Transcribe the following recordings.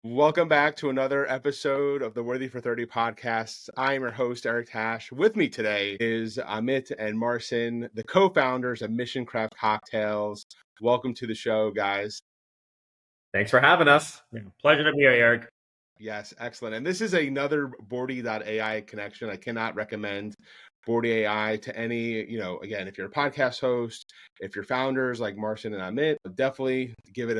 Welcome back to another episode of the Worthy for 30 podcast. I am your host, Eric Tash. With me today is Amit and Marcin, the co-founders of Mission Craft Cocktails. Welcome to the show, guys. Thanks for having us. Yeah, pleasure to be here, Eric. Yes, excellent. And this is another Bordy.ai connection. I cannot recommend Bordy AI to any, again, if you're a podcast host, if you're founders like Marcin and Amit, definitely give it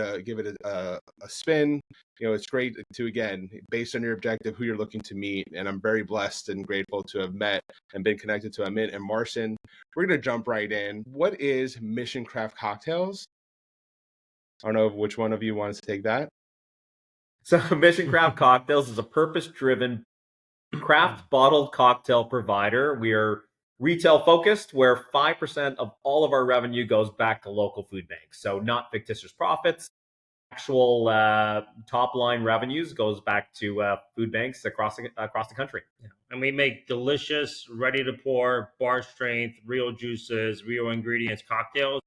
a spin. It's great to, again, based on your objective, who you're looking to meet. And I'm very blessed and grateful to have met and been connected to Amit and Marcin. We're going to jump right in. What is Mission Craft Cocktails? I don't know which one of you wants to take that. So Mission Craft Cocktails is a purpose-driven craft bottled cocktail provider. We are retail focused, where 5% of all of our revenue goes back to local food banks. So not fictitious profits. Actual top line revenues goes back to food banks across the country. Yeah. And we make delicious, ready to pour, bar strength, real juices, real ingredients cocktails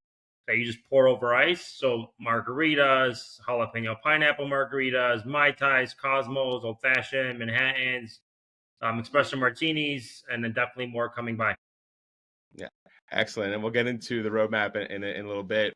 that you just pour over ice. So margaritas, jalapeno pineapple margaritas, Mai Tais, Cosmos, Old Fashioned, Manhattans, espresso martinis, and then definitely more coming by. Yeah, excellent. And we'll get into the roadmap in a little bit.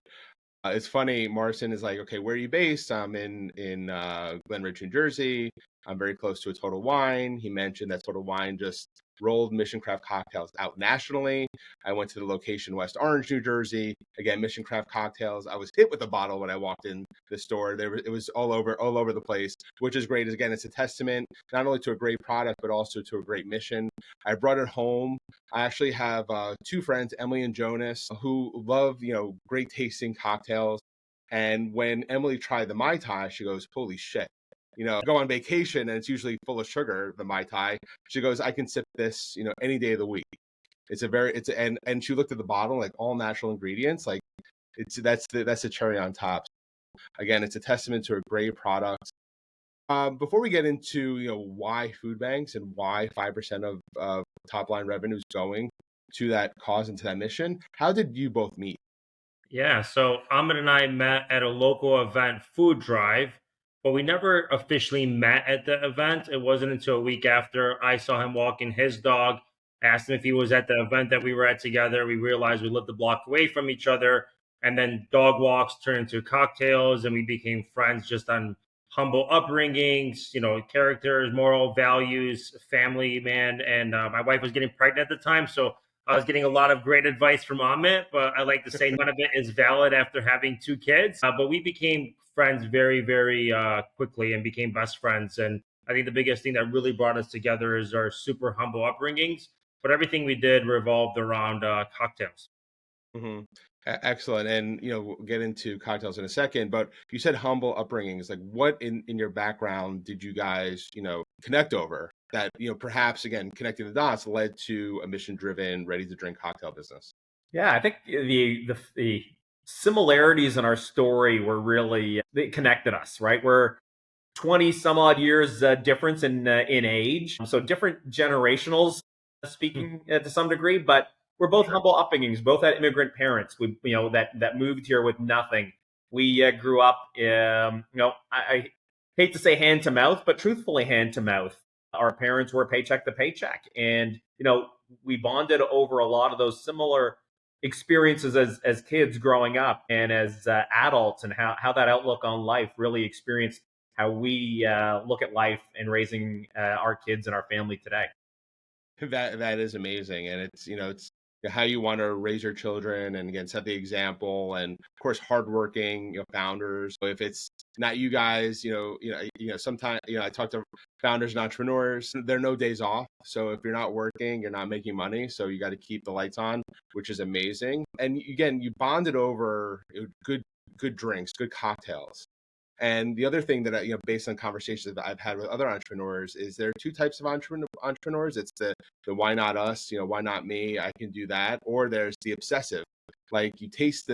It's funny, Marcin is like, okay, where are you based? I'm in Glen Ridge, New Jersey. I'm very close to a Total Wine. He mentioned that Total Wine just rolled Mission Craft Cocktails out nationally. I went to the location West Orange, New Jersey. Again, Mission Craft Cocktails. I was hit with a bottle when I walked in the store. It was all over the place, which is great. Again, it's a testament not only to a great product, but also to a great mission. I brought it home. I actually have two friends, Emily and Jonas, who love, great tasting cocktails. And when Emily tried the Mai Tai, she goes, holy shit. Go on vacation and it's usually full of sugar, the Mai Tai. She goes, I can sip this, any day of the week. And she looked at the bottle, like all natural ingredients, like that's the cherry on top. Again, it's a testament to a great product. Before we get into, why food banks and why 5% of top line revenue is going to that cause and to that mission, how did you both meet? Yeah, so Amit and I met at a local event, Food Drive, but we never officially met at the event. It wasn't until a week after I saw him walking his dog, asked him if he was at the event that we were at together. We realized we lived a block away from each other. And then dog walks turned into cocktails, and we became friends just on humble upbringings, characters, moral values, family, man. And my wife was getting pregnant at the time. So I was getting a lot of great advice from Amit, but I like to say none of it is valid after having two kids. But we became friends very, very quickly and became best friends. And I think the biggest thing that really brought us together is our super humble upbringings. But everything we did revolved around cocktails. Mm-hmm. Excellent. And, we'll get into cocktails in a second, but you said humble upbringings. Like what in your background did you guys, connect over that, perhaps again, connecting the dots led to a mission driven, ready to drink cocktail business? Yeah, I think the similarities in our story were really they connected us, right? We're 20 some odd years difference in age, so different generationals speaking to some degree, but we're both humble upbringings. Both had immigrant parents. We that moved here with nothing. We grew up, I hate to say hand to mouth, but truthfully hand to mouth. Our parents were paycheck to paycheck, and we bonded over a lot of those similar experiences as kids growing up and as adults, and how that outlook on life really experienced how we look at life and raising our kids and our family today. That is amazing. And it's how you want to raise your children and again set the example, and of course hardworking founders. If it's not you guys, sometimes I talk to founders and entrepreneurs, there are no days off. So if you're not working, you're not making money, so you got to keep the lights on, which is amazing. And again, you bonded over good drinks, good cocktails. And the other thing that based on conversations that I've had with other entrepreneurs, is there are two types of entrepreneurs. It's the why not us, why not me? I can do that. Or there's the obsessive, like you taste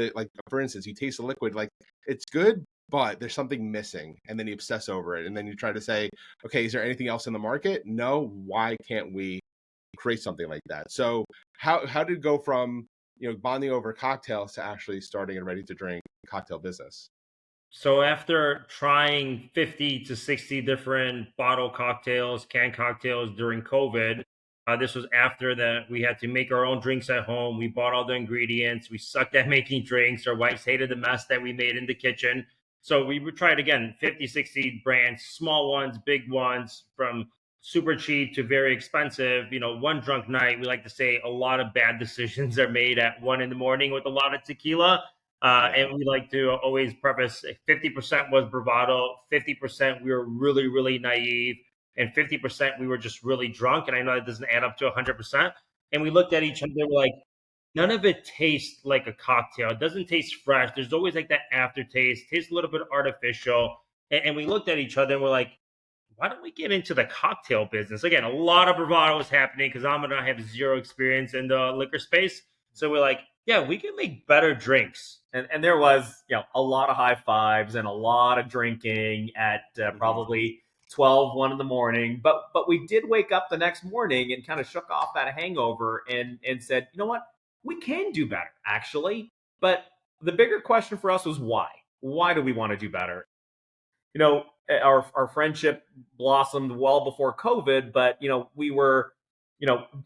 for instance, you taste a liquid, like it's good, but there's something missing, and then you obsess over it, and then you try to say, okay, is there anything else in the market? No. Why can't we create something like that? So how did it go from bonding over cocktails to actually starting a ready to drink cocktail business? So after trying 50 to 60 different bottle cocktails, canned cocktails during COVID, this was after that we had to make our own drinks at home. We bought all the ingredients. We sucked at making drinks. Our wives hated the mess that we made in the kitchen. So we would try it again, 50, 60 brands, small ones, big ones, from super cheap to very expensive. One drunk night, we like to say a lot of bad decisions are made at 1 in the morning with a lot of tequila. Yeah. And we like to always preface 50% was bravado, 50% we were really, really naive, and 50% we were just really drunk. And I know that doesn't add up to 100%. And we looked at each other, we're like, none of it tastes like a cocktail. It doesn't taste fresh. There's always like that aftertaste, tastes a little bit artificial. And we looked at each other and we're like, why don't we get into the cocktail business? Again, a lot of bravado was happening because Ahmed and I have zero experience in the liquor space. So we're like, yeah, we can make better drinks. And there was, a lot of high fives and a lot of drinking at probably 12, 1 in the morning. But we did wake up the next morning and kind of shook off that hangover and said, you know what? We can do better, actually. But the bigger question for us was why? Why do we want to do better? Our friendship blossomed well before COVID, but we were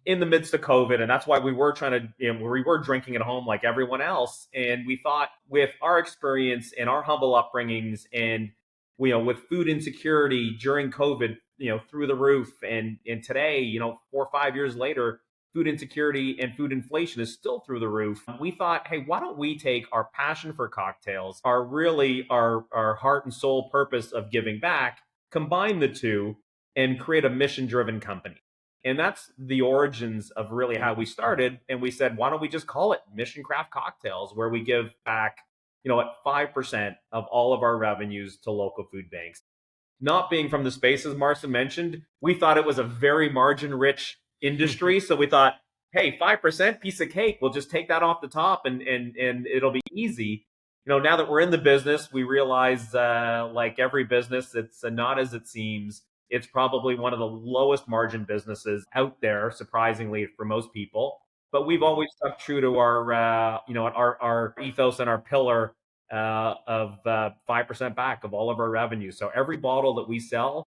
in the midst of COVID, and that's why we were trying to we were drinking at home like everyone else. And we thought, with our experience and our humble upbringings, and with food insecurity during COVID, through the roof, and today, 4 or 5 years later, food insecurity and food inflation is still through the roof. We thought, hey, why don't we take our passion for cocktails, our heart and soul purpose of giving back, combine the two, and create a mission-driven company. And that's the origins of really how we started. And we said, why don't we just call it Mission Craft Cocktails, where we give back, at 5% of all of our revenues to local food banks. Not being from the space, as Marcin mentioned, we thought it was a very margin-rich industry. So we thought, hey, 5% piece of cake, we'll just take that off the top and it'll be easy. Now that we're in the business, we realize, like every business, it's not as it seems. It's probably one of the lowest margin businesses out there, surprisingly for most people. But we've always stuck true to our ethos and our pillar of 5% back of all of our revenue. So every bottle that we sell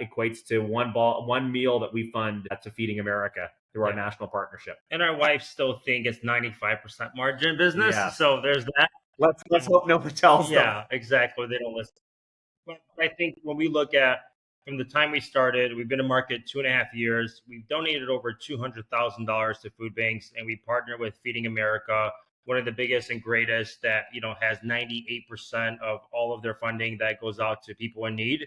equates to one meal that we fund to Feeding America through our national partnership. And our wives still think it's 95% margin business. Yeah. So there's that. Let's hope no one tells them. Yeah, exactly. They don't listen. But I think when we look at from the time we started, we've been in market 2.5 years. We've donated over $200,000 to food banks, and we partner with Feeding America, one of the biggest and greatest that has 98% of all of their funding that goes out to people in need.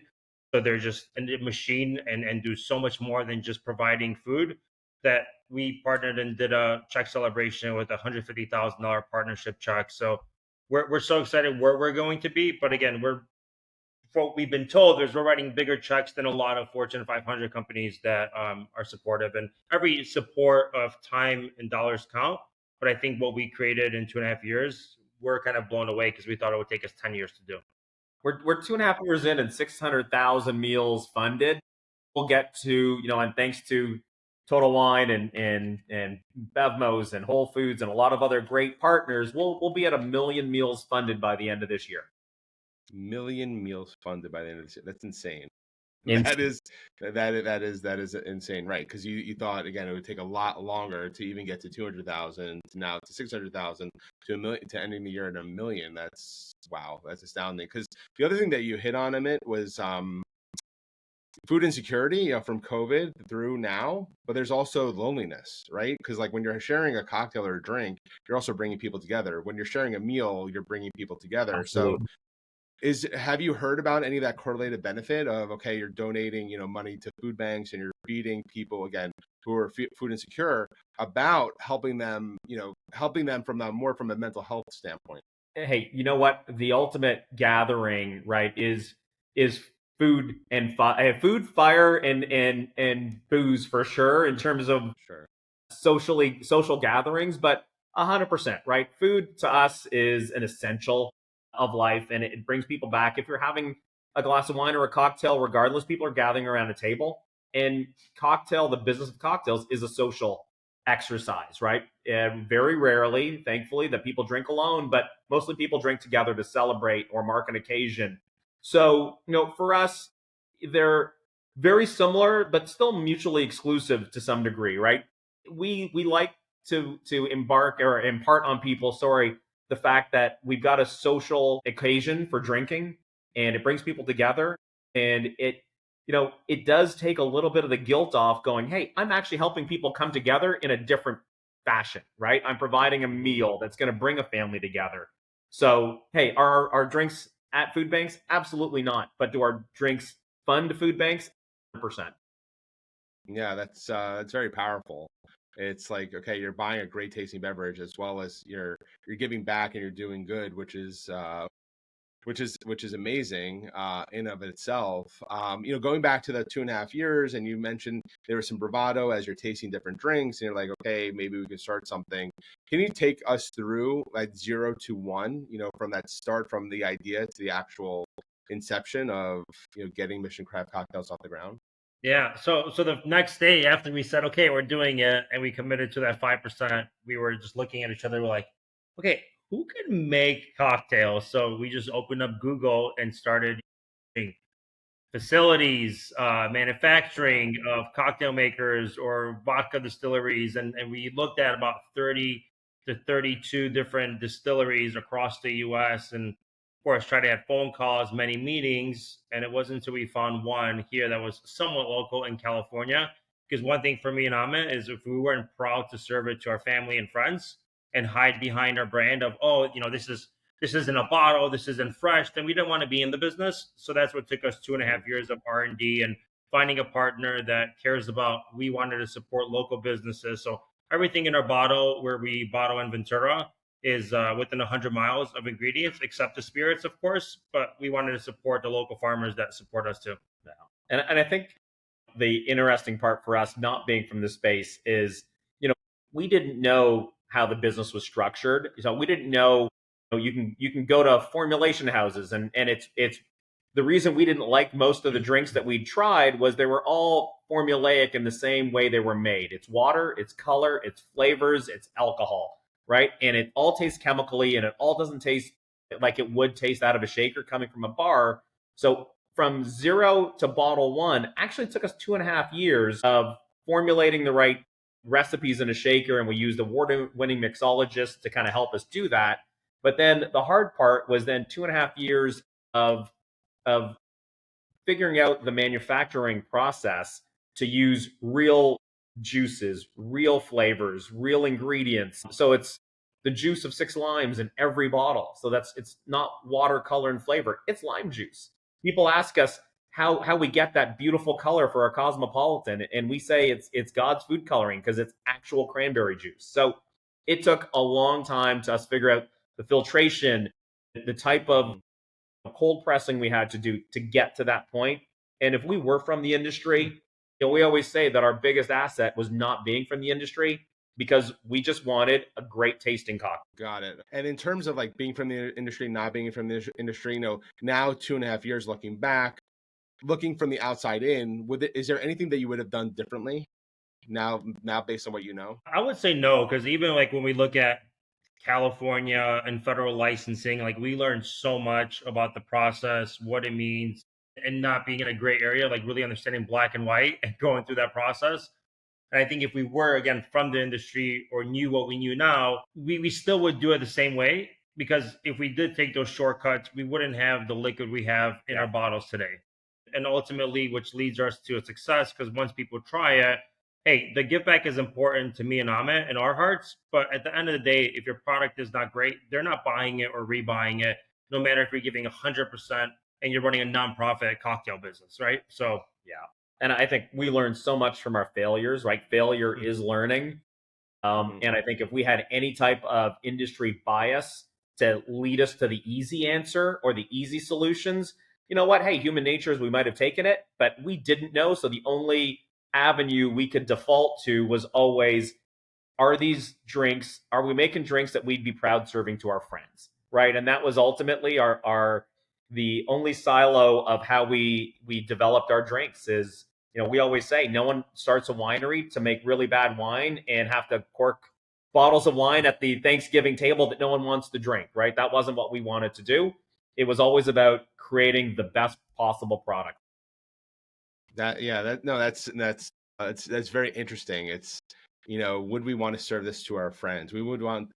So they're just a machine and do so much more than just providing food. That we partnered and did a check celebration with a $150,000 partnership check. So we're so excited where we're going to be. But again, what we've been told is we're writing bigger checks than a lot of Fortune 500 companies that are supportive. And every support of time and dollars count. But I think what we created in 2.5 years, we're kind of blown away because we thought it would take us 10 years to do. We're 2.5 years in and 600,000 meals funded. We'll get to, and thanks to Total Wine and Bevmos and Whole Foods and a lot of other great partners, we'll be at 1 million meals funded by the end of this year. 1 million meals funded by the end of this year. That's insane. That is insane, right? Because you thought, again, it would take a lot longer to even get to 200,000 to now to 600,000 to 1 million, to ending the year at 1 million. That's wow. That's astounding. Because the other thing that you hit on, Amit, was food insecurity, from COVID through now, but there's also loneliness, right? Because like when you're sharing a cocktail or a drink, you're also bringing people together. When you're sharing a meal, you're bringing people together. Absolutely. So have you heard about any of that correlated benefit of, okay, you're donating, money to food banks and you're feeding people, again, who are food insecure, about helping them from a mental health standpoint? Hey, you know what? The ultimate gathering, right, is food and food, fire, and booze, for sure, in terms of social gatherings, but 100%, right? Food to us is an essential of life, and it brings people back. If you're having a glass of wine or a cocktail, regardless, people are gathering around a table. And the business of cocktails is a social exercise, right? And very rarely, thankfully, that people drink alone, but mostly people drink together to celebrate or mark an occasion. So, for us, they're very similar, but still mutually exclusive to some degree, right? We like to embark or impart on people, the fact that we've got a social occasion for drinking, and it brings people together, and it does take a little bit of the guilt off, going, hey, I'm actually helping people come together in a different fashion, right? I'm providing a meal that's going to bring a family together. So, hey, are our drinks at food banks? Absolutely not. But do our drinks fund food banks? 100%. Yeah, that's very powerful. It's like, okay, you're buying a great tasting beverage as well as you're giving back and you're doing good, which is amazing in of itself. Going back to the 2.5 years, and you mentioned there was some bravado as you're tasting different drinks, and you're like, okay, maybe we can start something. Can you take us through like 0 to 1? From that start, from the idea to the actual inception of getting Mission Craft Cocktails off the ground? Yeah. So the next day after we said, okay, we're doing it, and we committed to that 5%, we were just looking at each other. We're like, okay, who can make cocktails? So we just opened up Google and started facilities, manufacturing of cocktail makers or vodka distilleries. And we looked at about 30 to 32 different distilleries across the US. And of course, tried to have phone calls, many meetings. And it wasn't until we found one here that was somewhat local in California. Because one thing for me and Amit is, if we weren't proud to serve it to our family and friends and hide behind our brand of, oh, this isn't a bottle, this isn't fresh, then we didn't want to be in the business. So that's what took us 2.5 years of R&D and finding a partner that cares about, we wanted to support local businesses. So everything in our bottle, where we bottle in Ventura, is within 100 miles of ingredients, except the spirits, of course. But we wanted to support the local farmers that support us too. Yeah. And I think the interesting part for us not being from this space is, we didn't know how the business was structured. So we didn't know, you can go to formulation houses, and it's the reason we didn't like most of the drinks that we'd tried was they were all formulaic in the same way they were made. It's water, it's color, it's flavors, it's alcohol, right? And it all tastes chemically, and it all doesn't taste like it would taste out of a shaker coming from a bar. So from zero to bottle one actually took us 2.5 years of formulating the right recipes in a shaker, and we used award-winning mixologists to kind of help us do that. But then the hard part was then 2.5 years of figuring out the manufacturing process to use real juices, real flavors, real ingredients. So it's the juice of 6 limes in every bottle. So it's not water, color, and flavor. It's lime juice. People ask us how we get that beautiful color for our Cosmopolitan, and we say it's God's food coloring, because it's actual cranberry juice. So it took a long time to us figure out the filtration, the type of cold pressing we had to do to get to that point. And if we were from the industry, we always say that our biggest asset was not being from the industry, because we just wanted a great tasting cocktail. Got it. And in terms of like being from the industry, not being from the industry, now 2.5 years looking back, looking from the outside in, is there anything that you would have done differently now based on what you know? I would say no, because even like when we look at California and federal licensing, like we learned so much about the process, what it means, and not being in a gray area, like really understanding black and white and going through that process. And I think if we were, again, from the industry or knew what we knew now, we still would do it the same way. Because if we did take those shortcuts, we wouldn't have the liquid we have in our bottles today. And ultimately, which leads us to a success, because once people try it, hey, the give back is important to me and Amit in our hearts. But at the end of the day, if your product is not great, they're not buying it or rebuying it, no matter if you're giving 100% and you're running a nonprofit cocktail business, right? So, Yeah. And I think we learned so much from our failures, right? Failure is learning. And I think if we had any type of industry bias to lead us to the easy answer or the easy solutions, you know what? Hey, human nature is we might have taken it, but we didn't know. So the only avenue we could default to was always, are we making drinks that we'd be proud serving to our friends, right? And that was ultimately the only silo of how we developed our drinks, is we always say no one starts a winery to make really bad wine and have to cork bottles of wine at the Thanksgiving table that no one wants to drink, right? That wasn't what we wanted to do. It was always about creating the best possible product. That's very interesting. It's, would we want to serve this to our friends? We would want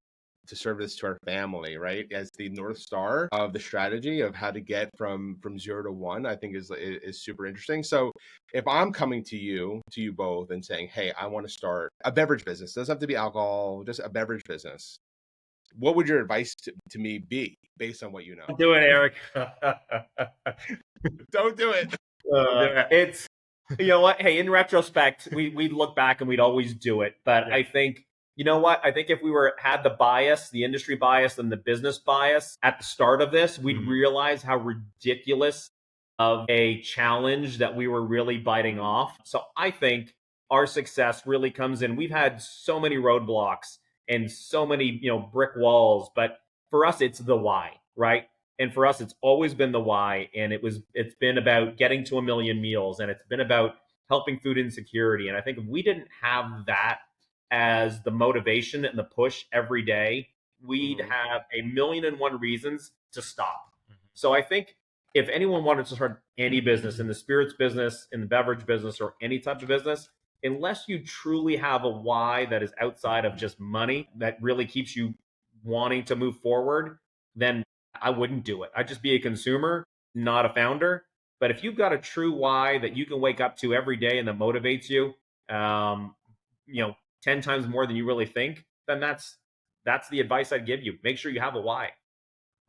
to serve this to our family, right? As the North Star of the strategy of how to get from 0 to 1, I think is super interesting. So if I'm coming to you both and saying, hey, I want to start a beverage business, it doesn't have to be alcohol, just a beverage business. What would your advice to me be based on what you know? Do it, Eric. Don't do it. It's, you know what? Hey, in retrospect, we'd look back and we'd always do it. But Yeah. I think, you know what? I think if we had the bias, the industry bias and the business bias at the start of this, we'd realize how ridiculous of a challenge that we were really biting off. So I think our success really comes in. We've had so many roadblocks and so many, brick walls, but for us, it's the why, right? And for us, it's always been the why. And it's been about getting to 1 million meals, and it's been about helping food insecurity. And I think if we didn't have that as the motivation and the push every day, we'd have 1,000,001 reasons to stop. So I think if anyone wanted to start any business, in the spirits business, in the beverage business, or any type of business, unless you truly have a why that is outside of just money, that really keeps you wanting to move forward, then I wouldn't do it. I'd just be a consumer, not a founder. But if you've got a true why that you can wake up to every day and that motivates you, 10 times more than you really think, then that's the advice I'd give you. Make sure you have a why.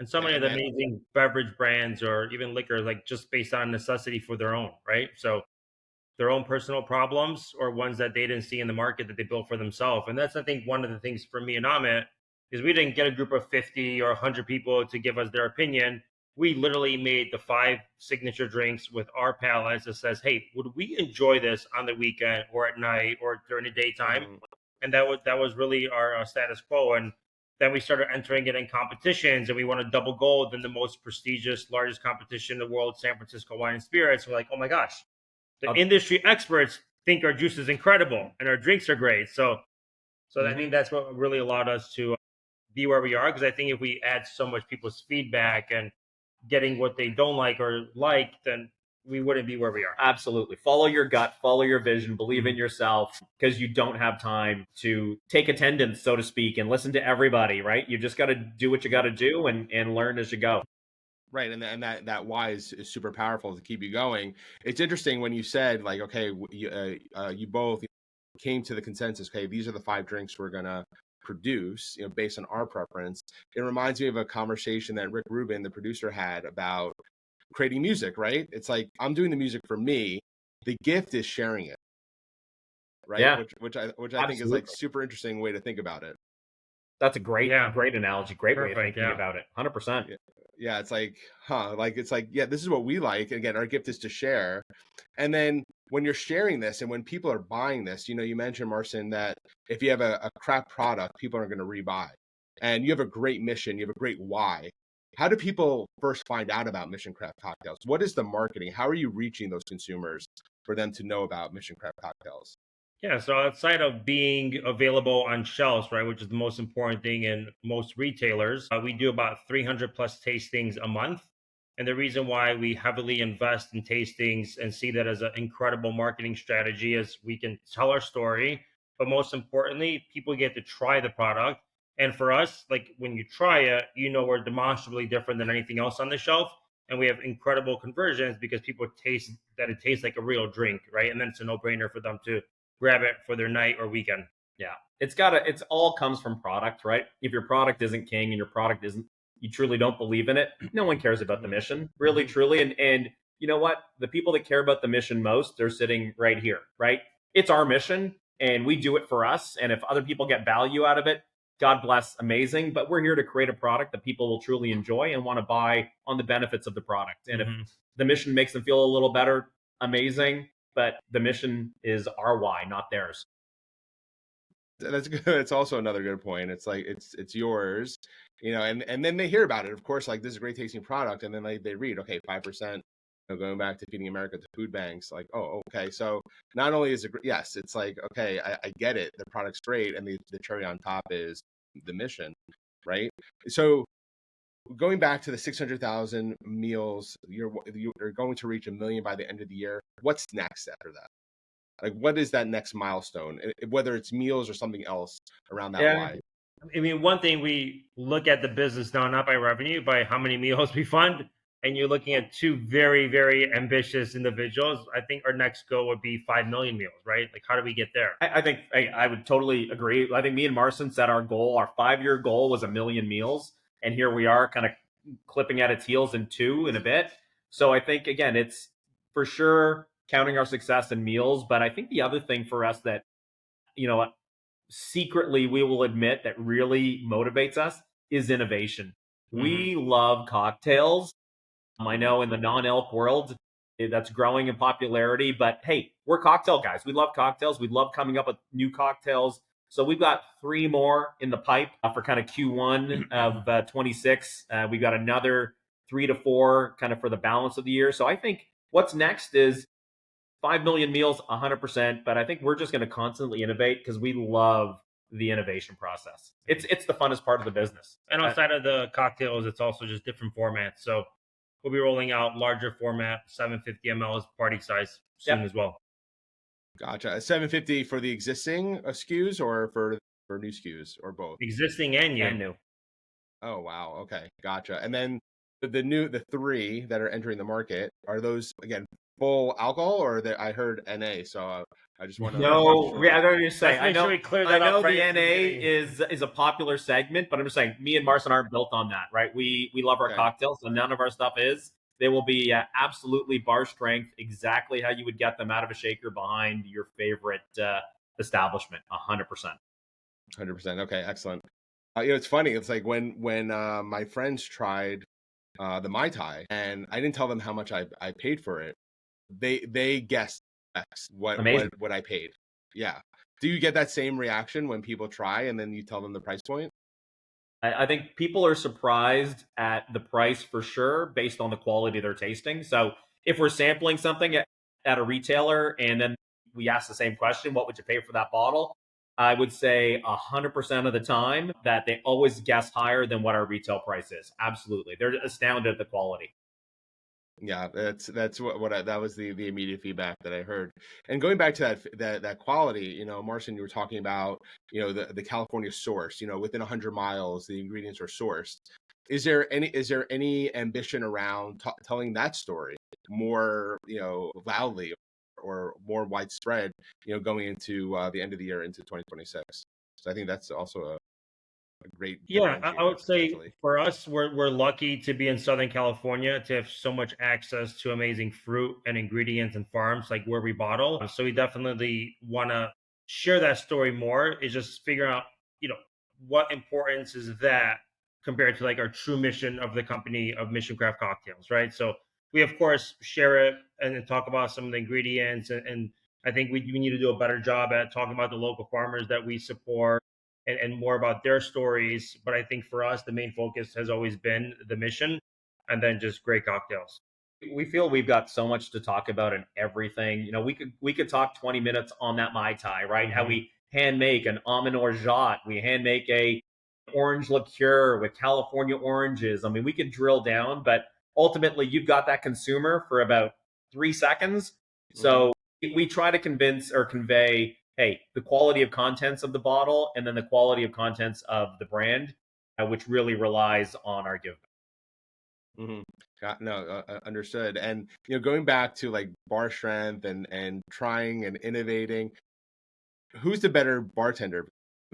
And so many of the amazing beverage brands or even liquor, like just based on necessity for their own, right? So their own personal problems or ones that they didn't see in the market that they built for themselves. And that's, I think, one of the things for me and Amit is we didn't get a group of 50 or 100 people to give us their opinion. We literally made the 5 signature drinks with our palates that says, hey, would we enjoy this on the weekend or at night or during the daytime? And that was really our status quo. And then we started entering it in competitions, and we won a double gold in the most prestigious, largest competition in the world, San Francisco Wine and Spirits. We're like, oh my gosh, the industry experts think our juice is incredible and our drinks are great. So I think that's what really allowed us to be where we are. Because I think if we add so much people's feedback and getting what they don't like or like, then we wouldn't be where we are. Absolutely. Follow your gut, follow your vision, believe in yourself, because you don't have time to take attendance, so to speak, and listen to everybody, right? You just got to do what you got to do and learn as you go. Right, and that why is super powerful to keep you going. It's interesting when you said, like, okay, you both came to the consensus, okay, these are the 5 drinks we're gonna produce, based on our preference. It reminds me of a conversation that Rick Rubin, the producer, had about creating music, right? It's like, I'm doing the music for me. The gift is sharing it, right? Yeah. Which I think is like super interesting way to think about it. That's a great analogy. Great way of thinking about it. 100%. Yeah, it's like, yeah, this is what we like. Again, our gift is to share. And then when you're sharing this and when people are buying this, you mentioned, Marcin, that if you have a crap product, people aren't going to rebuy. And you have a great mission, you have a great why. How do people first find out about Mission Craft Cocktails? What is the marketing? How are you reaching those consumers for them to know about Mission Craft Cocktails? Yeah, so outside of being available on shelves, right, which is the most important thing in most retailers, we do about 300 plus tastings a month. And the reason why we heavily invest in tastings and see that as an incredible marketing strategy is we can tell our story, but most importantly, people get to try the product. And for us, like when you try it, we're demonstrably different than anything else on the shelf. And we have incredible conversions because people taste that it tastes like a real drink, right? And then it's a no-brainer for them to grab it for their night or weekend. Yeah. It's all comes from product, right? If your product isn't king and your product isn't, you truly don't believe in it, no one cares about the mission, really, truly. And you know what? The people that care about the mission most, they're sitting right here, right? It's our mission and we do it for us. And if other people get value out of it, God bless, amazing. But we're here to create a product that people will truly enjoy and want to buy on the benefits of the product. And if the mission makes them feel a little better, amazing. But the mission is our why, not theirs. That's good. It's also another good point. It's like it's yours, and then they hear about it. Of course, like, this is a great tasting product, and then they read, okay, 5% going back to Feeding America to food banks, like, oh, okay. So not only is it, yes, it's like, okay, I get it. The product's great. And the cherry on top is the mission, right? So going back to the 600,000 meals, you're going to reach 1 million by the end of the year. What's next after that? Like, what is that next milestone? Whether it's meals or something else around that why. I mean, one thing, we look at the business now, not by revenue, by how many meals we fund. And you're looking at two very, very ambitious individuals. I think our next goal would be 5 million meals, right? Like, how do we get there? I think I would totally agree. I think me and Marcin set our goal. Our 5-year goal was 1 million meals. And here we are kind of clipping at its heels in 2 in a bit. So I think, again, it's for sure counting our success in meals. But I think the other thing for us that, secretly we will admit that really motivates us is innovation. We love cocktails. I know in the non-elk world that's growing in popularity, but hey, we're cocktail guys. We love cocktails. We love coming up with new cocktails. So we've got 3 more in the pipe for kind of Q1 of 26. We've got another 3 to 4 kind of for the balance of the year. So I think what's next is 5 million meals, 100%. But I think we're just going to constantly innovate because we love the innovation process. It's the funnest part of the business. And outside of the cocktails, it's also just different formats. So we'll be rolling out larger format, 750 ml party size soon as well. Gotcha. 750 for the existing SKUs or for new SKUs or both? Existing and new. Oh, wow. Okay. Gotcha. And then the 3 that are entering the market, are those, again, full alcohol, or I heard NA? So I just want to. No, I don't just say. I know the NA is a popular segment, but I'm just saying, me and Marcin aren't built on that, right? We love our cocktails, so none of our stuff is. They will be absolutely bar strength, exactly how you would get them out of a shaker behind your favorite establishment, 100%. 100%. Okay, excellent. It's funny. It's like when my friends tried the Mai Tai, and I didn't tell them how much I paid for it. They guessed what I paid. Yeah. Do you get that same reaction when people try and then you tell them the price point? I think people are surprised at the price for sure, based on the quality they're tasting. So if we're sampling something at a retailer and then we ask the same question, what would you pay for that bottle? I would say 100% of the time that they always guess higher than what our retail price is. Absolutely. They're astounded at the quality. Yeah, that's what that was the immediate feedback that I heard. And going back to that quality, Marcin, you were talking about, the California source, within 100 miles, the ingredients are sourced. Is there any ambition around telling that story more, loudly or more widespread, going into the end of the year into 2026? So I think that's also a great. Yeah, I would say for us, we're lucky to be in Southern California, to have so much access to amazing fruit and ingredients and farms like where we bottle. So we definitely want to share that story more. Is just figuring out, what importance is that compared to like our true mission of the company of Mission Craft Cocktails, right? So we of course share it and talk about some of the ingredients, and I think we need to do a better job at talking about the local farmers that we support, and more about their stories. But I think for us, the main focus has always been the mission, and then just great cocktails. We feel we've got so much to talk about in everything. We could talk 20 minutes on that Mai Tai, right? How we hand make an almond orgeat. We hand make a orange liqueur with California oranges. I mean, we could drill down, but ultimately you've got that consumer for about 3 seconds. So we try to convince or convey, hey, the quality of contents of the bottle, and then the quality of contents of the brand, which really relies on our give back. No, understood. And going back to like bar strength and trying and innovating, who's the better bartender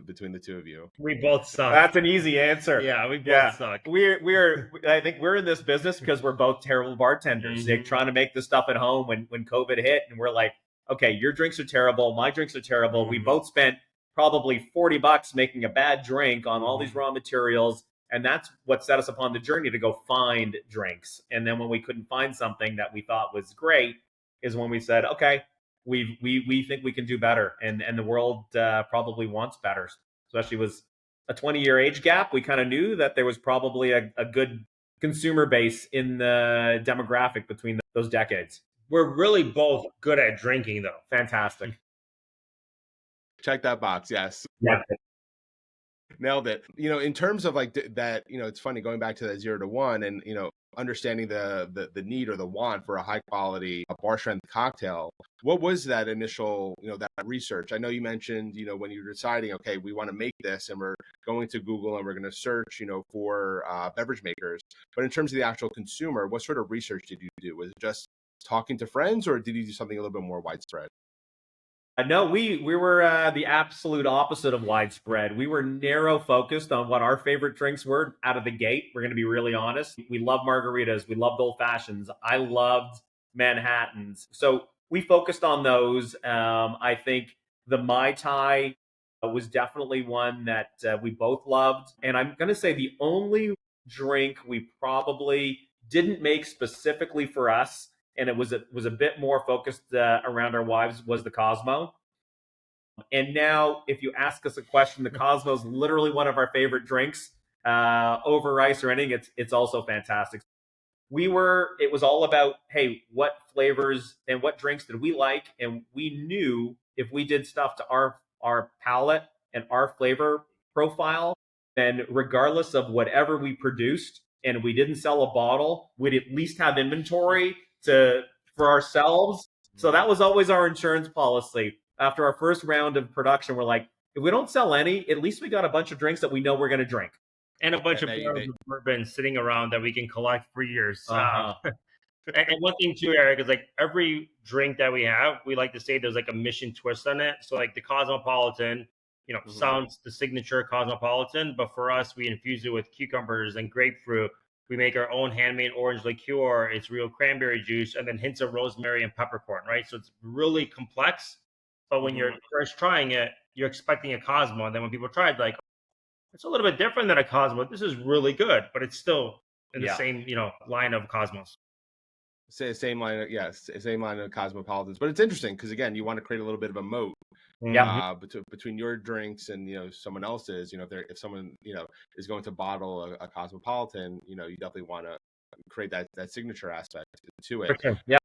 between the two of you? We both suck. That's an easy answer. Yeah, we both suck. I think we're in this business because we're both terrible bartenders. Like, trying to make this stuff at home when COVID hit, and we're like, okay, your drinks are terrible, my drinks are terrible. We both spent probably $40 making a bad drink on all these raw materials. And that's what set us upon the journey to go find drinks. And then when we couldn't find something that we thought was great, is when we said, okay, we think we can do better. And the world probably wants better. Especially with a 20-year age gap, we kind of knew that there was probably a good consumer base in the demographic between those decades. We're really both good at drinking, though. Fantastic. Check that box. Yes. Yeah. Nailed it. In terms of like that, it's funny going back to that 0 to 1 and, understanding the need or the want for a high quality bar strength cocktail. What was that initial, that research? I know you mentioned, when you're deciding, okay, we want to make this and we're going to Google and we're going to search, for beverage makers. But in terms of the actual consumer, what sort of research did you do? Was it just talking to friends, or did you do something a little bit more widespread? No, we were the absolute opposite of widespread. We were narrow focused on what our favorite drinks were out of the gate. We're going to be really honest. We love margaritas. We loved old fashions. I loved Manhattans. So we focused on those. I think the Mai Tai was definitely one that we both loved. And I'm going to say the only drink we probably didn't make specifically for us, and it was a bit more focused around our wives, was the Cosmo. And now, if you ask us a question, the Cosmo is literally one of our favorite drinks over ice or anything. It's also fantastic. It was all about, hey, what flavors and what drinks did we like? And we knew if we did stuff to our palate and our flavor profile, then regardless of whatever we produced and we didn't sell a bottle, we'd at least have inventory for ourselves. So that was always our insurance policy. After our first round of production, we're like, if we don't sell any, at least we got a bunch of drinks that we know we're going to drink. And a bunch of barrels of bourbon sitting around that we can collect for years. Uh-huh. And one thing too, Eric, is like every drink that we have, we like to say there's like a mission twist on it. So like the Cosmopolitan, sounds the signature Cosmopolitan, but for us, we infuse it with cucumbers and grapefruit. We make our own handmade orange liqueur. It's real cranberry juice, and then hints of rosemary and peppercorn, right? So it's really complex. But when you're first trying it, you're expecting a Cosmo. And then when people try it, like, it's a little bit different than a Cosmo. This is really good, but it's still in the same, line of Cosmos. Same line of Cosmopolitans. But it's interesting because, again, you want to create a little bit of a moat between your drinks and someone else's. If someone is going to bottle a Cosmopolitan, you definitely want to create that signature aspect to it. Okay. Yeah.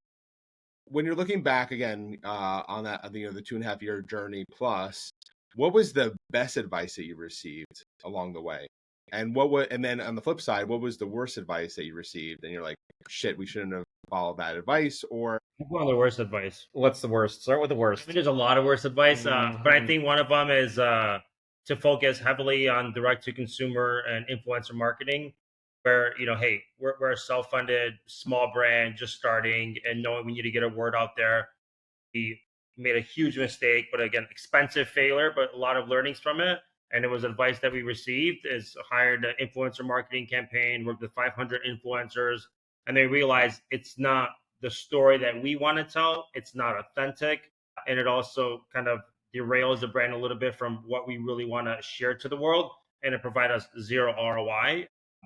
When you're looking back again on that the 2.5 year journey plus, what was the best advice that you received along the way? And then on the flip side, what was the worst advice that you received? And you're like, shit, we shouldn't have followed that advice. Or one of the worst advice. What's the worst? Start with the worst. I mean, there's a lot of worst advice, but I think one of them is to focus heavily on direct to consumer and influencer marketing. Where hey, we're a self-funded small brand just starting, and knowing we need to get a word out there. We made a huge mistake, but again, expensive failure, but a lot of learnings from it. And it was advice that we received: is hired an influencer marketing campaign, worked with 500 influencers, and they realized it's not the story that we want to tell. It's not authentic, and it also kind of derails the brand a little bit from what we really want to share to the world, and it provides us zero ROI.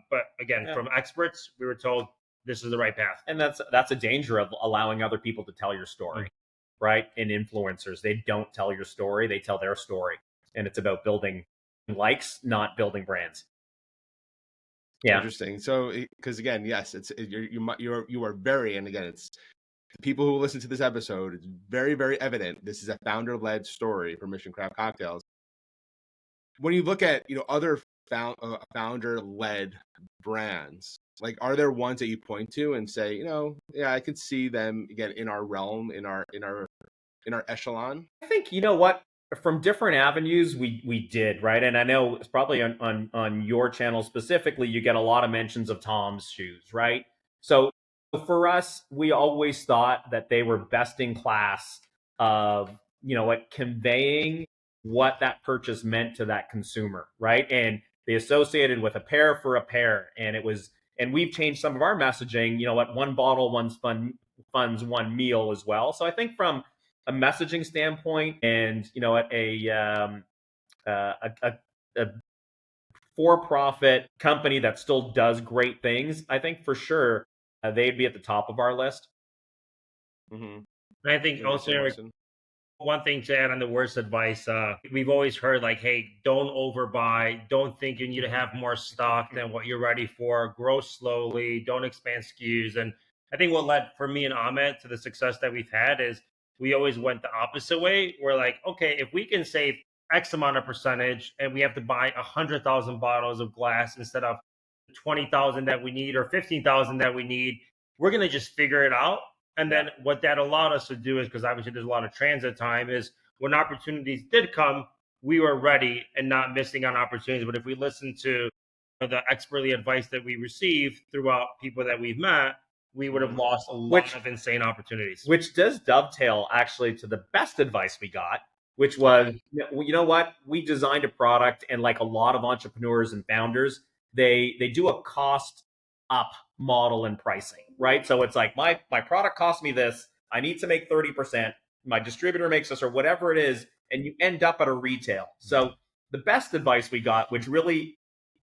But again, from experts, we were told this is the right path. And that's a danger of allowing other people to tell your story, right? And influencers, they don't tell your story, they tell their story. And it's about building likes, not building brands. Yeah. Interesting. So, because again, yes, you are very, and again, it's the people who listen to this episode, it's very, very evident. This is a founder-led story for Mission Craft Cocktails. When you look at, other founder-led brands, like, are there ones that you point to and say, I could see them again in our realm, in our echelon? I think what, from different avenues we did, right? And I know it's probably on your channel specifically, you get a lot of mentions of Tom's shoes, right? So for us, we always thought that they were best in class of at conveying what that purchase meant to that consumer, right? And they associated with a pair for a pair. And we've changed some of our messaging, one bottle, funds one meal as well. So I think from a messaging standpoint and, a for-profit company that still does great things, I think for sure they'd be at the top of our list. And I think also, Eric, One thing to add on the worst advice, we've always heard like, hey, don't overbuy. Don't think you need to have more stock than what you're ready for. Grow slowly. Don't expand SKUs. And I think what led for me and Ahmed to the success that we've had is we always went the opposite way. We're like, okay, if we can save X amount of percentage and we have to buy 100,000 bottles of glass instead of 20,000 that we need or 15,000 that we need, we're going to just figure it out. And then what that allowed us to do is, because obviously there's a lot of transit time, is when opportunities did come, we were ready and not missing on opportunities. But if we listen to the expertly advice that we received throughout people that we've met, we would have lost a lot of insane opportunities. Which does dovetail actually to the best advice we got, which was, you know what? We designed a product, and like a lot of entrepreneurs and founders, they do a cost up model in pricing, right? So it's like my product cost me this, I need to make 30%, my distributor makes this or whatever it is, and you end up at a retail. So the best advice we got, which really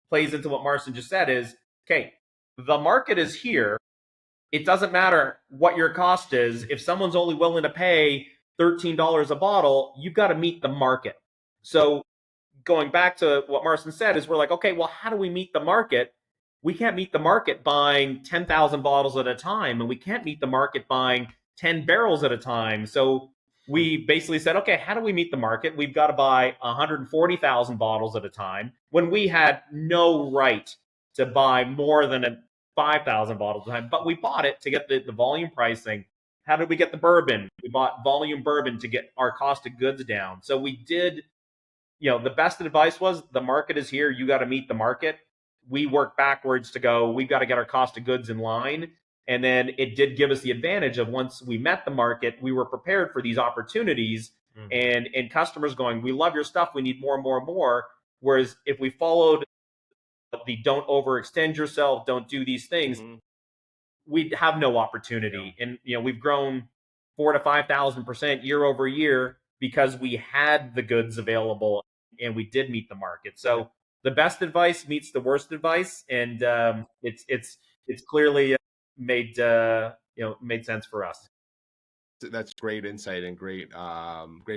plays into what Marcin just said, is okay, the market is here. It doesn't matter what your cost is. If someone's only willing to pay $13 a bottle, you've got to meet the market. So going back to what Marcin said is we're like, okay, well, how do we meet the market? We can't meet the market buying 10,000 bottles at a time, and we can't meet the market buying 10 barrels at a time. So we basically said, okay, how do we meet the market? We've got to buy 140,000 bottles at a time when we had no right to buy more than 5,000 bottles at a time, but we bought it to get the volume pricing. How did we get the bourbon? We bought volume bourbon to get our cost of goods down. So we did, the best advice was the market is here. You got to meet the market. We work backwards to go, we've got to get our cost of goods in line. And then it did give us the advantage of once we met the market, we were prepared for these opportunities and customers going, we love your stuff. We need more and more and more. Whereas if we followed the don't overextend yourself, don't do these things, we'd have no opportunity. And, we've grown 4,000 to 5,000% year over year because we had the goods available and we did meet the market. So the best advice meets the worst advice, and it's clearly made sense for us. That's great insight and great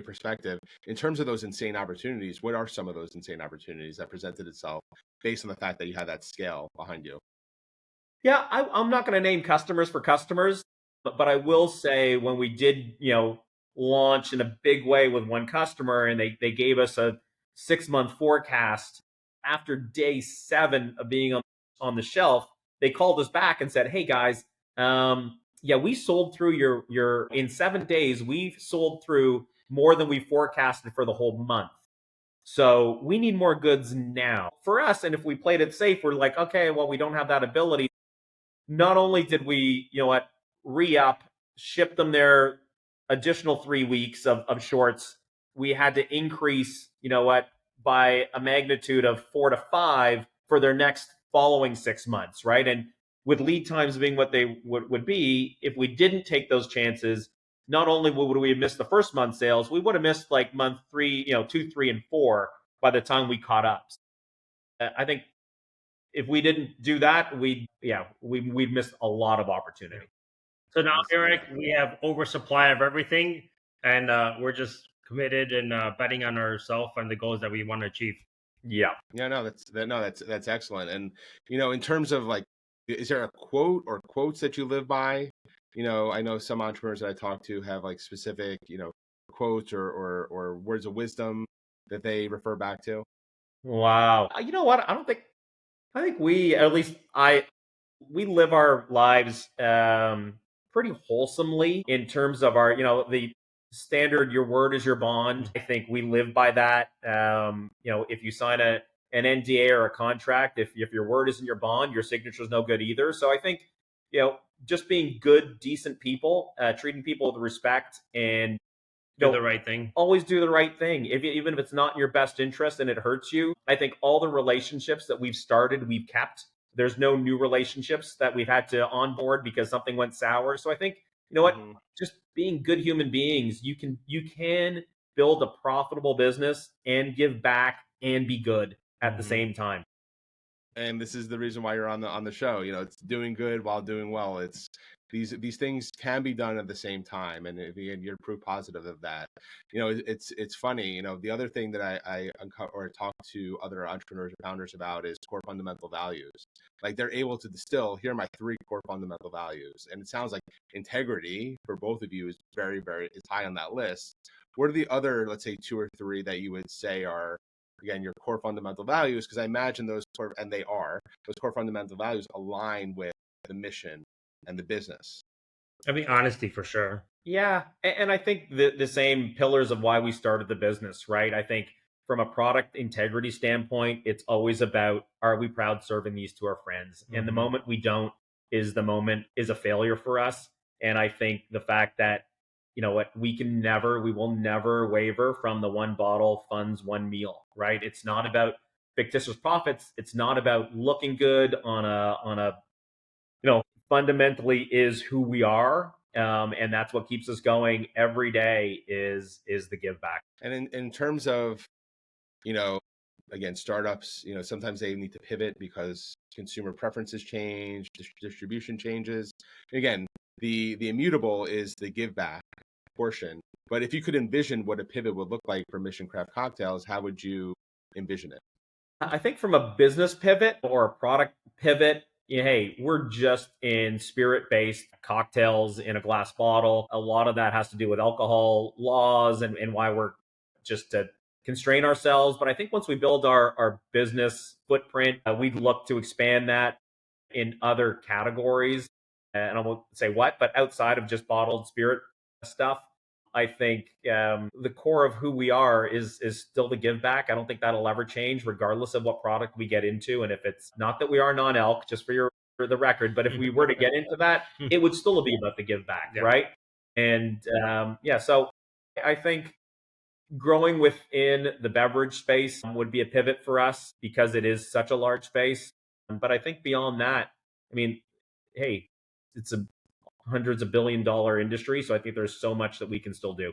perspective. In terms of those insane opportunities, what are some of those insane opportunities that presented itself based on the fact that you had that scale behind you? Yeah, I'm not going to name customers for customers, but I will say when we did, launch in a big way with one customer, and they gave us a 6-month forecast after day 7 of being on the shelf, they called us back and said, "Hey guys, we sold through your in 7 days, we've sold through more than we forecasted for the whole month. So we need more goods now." For us, and if we played it safe, we're like, okay, well, we don't have that ability. Not only did we, re-up, ship them their additional 3 weeks of shorts, we had to increase, by a magnitude of 4 to 5 for their next following 6 months, right? And with lead times being what they would be, if we didn't take those chances, not only would we have missed the first month sales, we would have missed like month 3, 2, 3, and 4 by the time we caught up. I think if we didn't do that, we'd missed a lot of opportunity. So now, Eric, we have oversupply of everything, and we're just committed and betting on ourselves and the goals that we want to achieve. Yeah. Yeah, no, that's excellent. And in terms of like, is there a quote or quotes that you live by? I know some entrepreneurs that I talk to have like specific, quotes or words of wisdom that they refer back to. Wow. You know what? I think we, at least we live our lives pretty wholesomely in terms of our, the standard, your word is your bond. I think we live by that. If you sign an NDA or a contract, if your word isn't your bond, your signature is no good either. So I think, just being good, decent people, treating people with respect, and do the right thing. Always do the right thing. Even if it's not in your best interest and it hurts you. I think all the relationships that we've started, we've kept. There's no new relationships that we've had to onboard because something went sour. So I think, just being good human beings, you can build a profitable business and give back and be good at the same time. And this is the reason why you're on the show. It's doing good while doing well. It's these things can be done at the same time, and again, you're proof positive of that. It's funny. The other thing that I uncover or talk to other entrepreneurs and founders about is core fundamental values. Like, they're able to distill, here are my three core fundamental values, and it sounds like integrity for both of you is very, very, is high on that list. What are the other, let's say, two or three that you would say are, again, your core fundamental values? Because I imagine those core, and they are, those core fundamental values align with the mission and the business. I mean, honesty for sure. Yeah. And I think the same pillars of why we started the business, right? I think from a product integrity standpoint, it's always about, are we proud serving these to our friends? And the moment we don't is a failure for us. And I think the fact that, we will never waver from the one bottle funds one meal, right? It's not about fictitious profits. It's not about looking good on a fundamentally is who we are. And that's what keeps us going every day is the give back. And in terms of, again, startups, sometimes they need to pivot because consumer preferences change, distribution changes. Again, the immutable is the give back portion. But if you could envision what a pivot would look like for Mission Craft Cocktails, how would you envision it? I think from a business pivot or a product pivot, hey, we're just in spirit-based cocktails in a glass bottle. A lot of that has to do with alcohol laws and why we're just to constrain ourselves. But I think once we build our business footprint, we'd look to expand that in other categories. And I won't say what, but outside of just bottled spirit stuff. I think the core of who we are is still the give back. I don't think that'll ever change, regardless of what product we get into. And if it's not that we are non-elk, just for the record, but if we were to get into that, it would still be about the give back, right? And so I think growing within the beverage space would be a pivot for us because it is such a large space. But I think beyond that, I mean, hey, it's a hundreds of $billion industry. So I think there's so much that we can still do.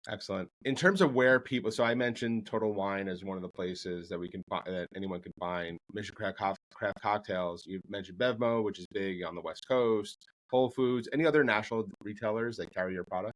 Excellent. In terms of where people, so I mentioned Total Wine as one of the places that we can find, that anyone can find Mission Craft Cocktails. You mentioned Bevmo, which is big on the West Coast, Whole Foods, any other national retailers that carry your product?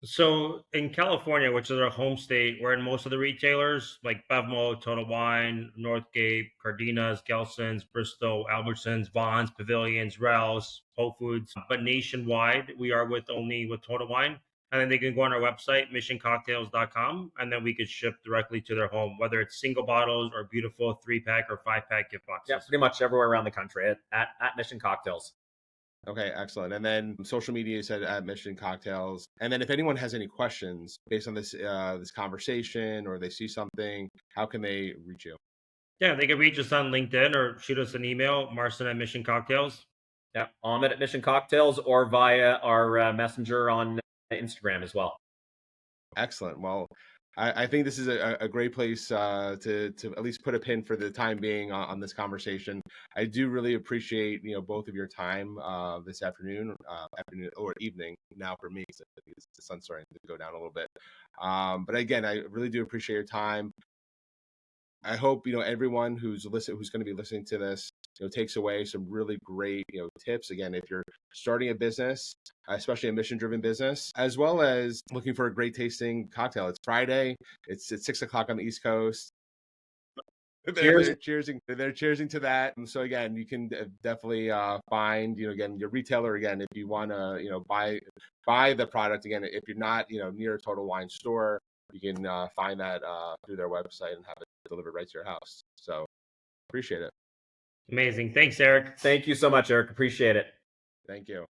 So in California, which is our home state, we're in most of the retailers like Bevmo, Total Wine, Northgate, Cardenas, Gelson's, Bristol, Albertsons, Vons, Pavilions, Ralph's, Whole Foods. But nationwide, we are only with Total Wine. And then they can go on our website, missioncocktails.com, and then we could ship directly to their home, whether it's single bottles or beautiful 3-pack or 5-pack gift boxes. Yeah, pretty much everywhere around the country at Mission Cocktails. Okay, excellent. And then social media, you said at Mission Cocktails. And then if anyone has any questions based on this this conversation, or they see something, how can they reach you? Yeah, they can reach us on LinkedIn or shoot us an email, Marcin at Mission Cocktails. Yeah, Amit at Mission Cocktails, or via our messenger on Instagram as well. Excellent. Well, I think this is a great place to at least put a pin for the time being on this conversation. I do really appreciate both of your time this afternoon or evening now for me, because the sun's starting to go down a little bit. But again, I really do appreciate your time. I hope everyone who's going to be listening to this takes away some really great tips. Again, if you're starting a business, especially a mission-driven business, as well as looking for a great tasting cocktail. It's Friday. It's at 6:00 on the East Coast. They're cheersing to that. And so again, you can definitely find again your retailer again if you want to buy the product. Again, if you're not near a Total Wine store, you can find that through their website and have it delivered right to your house. So appreciate it. Amazing. Thanks, Eric. Thank you so much, Eric. Appreciate it. Thank you.